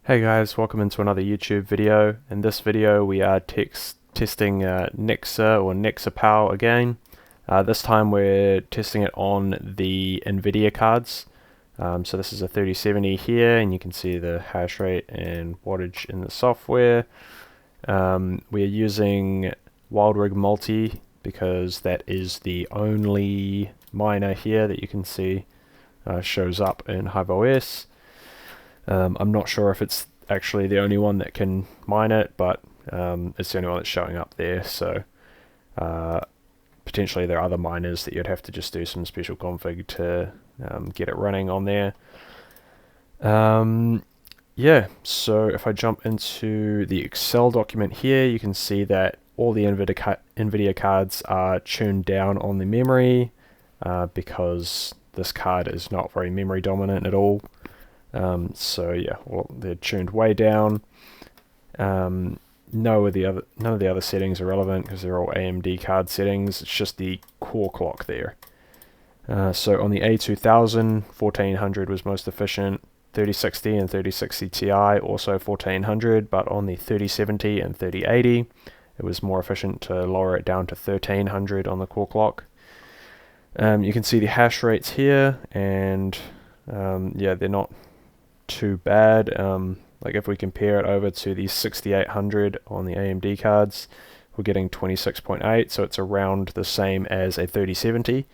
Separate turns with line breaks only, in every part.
Hey guys, welcome into another YouTube video. In this video we are testing Nexa or Nexa Power again. This time we're testing it on the Nvidia cards. So this is a 3070 here, and you can see the hash rate and wattage in the software. We're using WildRig Multi because that is the only miner here that you can see shows up in HiveOS. I'm not sure if it's actually the only one that can mine it, but it's the only one that's showing up there, so potentially there are other miners that you'd have to just do some special config to get it running on there. Yeah, so if I jump into the Excel document here, you can see that all the Nvidia cards are tuned down on the memory because this card is not very memory dominant at all. So yeah, well, they're tuned way down. None of the other settings are relevant because they're all AMD card settings. It's just the core clock there. So on the A2000, 1400 was most efficient. 3060 and 3060 Ti also 1400, but on the 3070 and 3080, it was more efficient to lower it down to 1300 on the core clock. You can see the hash rates here, and yeah, they're not too bad. Like if we compare it over to the 6800 on the AMD cards, we're getting 26.8, so it's around the same as a 3070.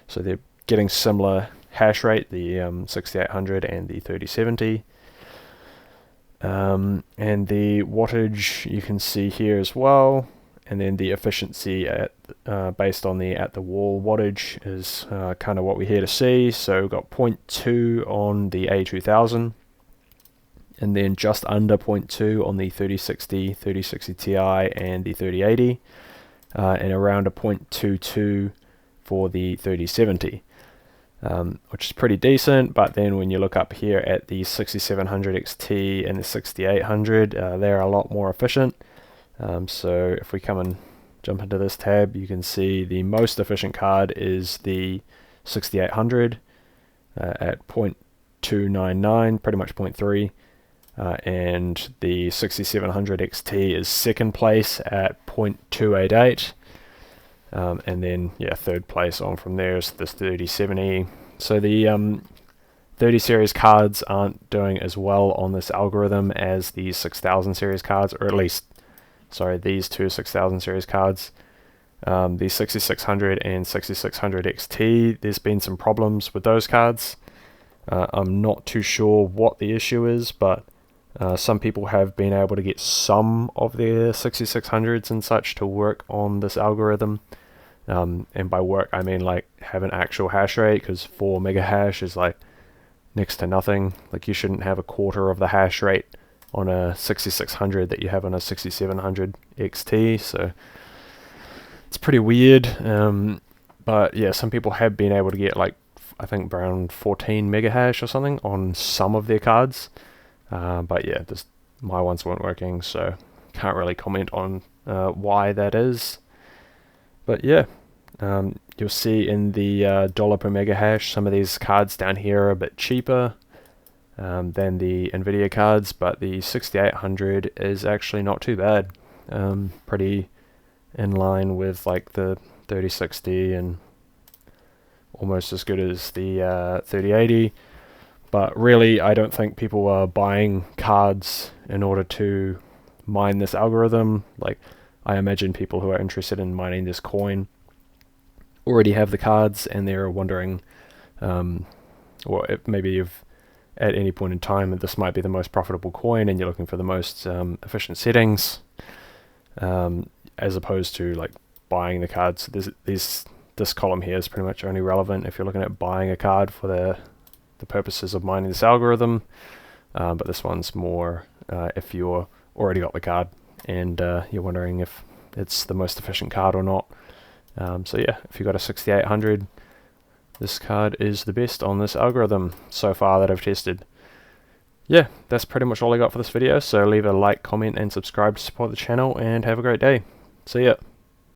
So they're getting similar hash rate, the 6800 and the 3070. And the wattage you can see here as well, and then the efficiency at based on the at the wall wattage is kind of what we're here to see. So we've got 0.2 on the A2000, and then just under 0.2 on the 3060, 3060 Ti and the 3080, and around a 0.22 for the 3070. Which is pretty decent, but then when you look up here at the 6700 XT and the 6800, they're a lot more efficient. So if we come and jump into this tab, you can see the most efficient card is the 6800 at 0.299, pretty much 0.3, and the 6700 XT is second place at 0.288. And then, yeah, third place on from there is this 3070. So the 30 series cards aren't doing as well on this algorithm as the 6000 series cards, or at least, sorry, these two 6000 series cards. The 6600 and 6600 XT, there's been some problems with those cards. I'm not too sure what the issue is, but some people have been able to get some of their 6600s and such to work on this algorithm. And by work I mean like have an actual hash rate, because 4 mega hash is like next to nothing. Like you shouldn't have a quarter of the hash rate on a 6600 that you have on a 6700 XT, so it's pretty weird. But yeah, some people have been able to get like I think around 14 mega hash or something on some of their cards. But yeah, my ones weren't working, so can't really comment on why that is. But yeah, you'll see in the dollar per mega hash, some of these cards down here are a bit cheaper than the Nvidia cards, but the 6800 is actually not too bad. Pretty in line with like the 3060 and almost as good as the 3080. But really, I don't think people are buying cards in order to mine this algorithm. Like, I imagine people who are interested in mining this coin already have the cards, and they're wondering, or if maybe if at any point in time this might be the most profitable coin, and you're looking for the most efficient settings, as opposed to like buying the cards. This column here is pretty much only relevant if you're looking at buying a card for the purposes of mining this algorithm, but this one's more if you're already got the card and you're wondering if it's the most efficient card or not. So yeah, if you've got a 6800, this card is the best on this algorithm so far that I've tested. Yeah, that's pretty much all I got for this video, so leave a like, comment and subscribe to support the channel, and have a great day. See ya.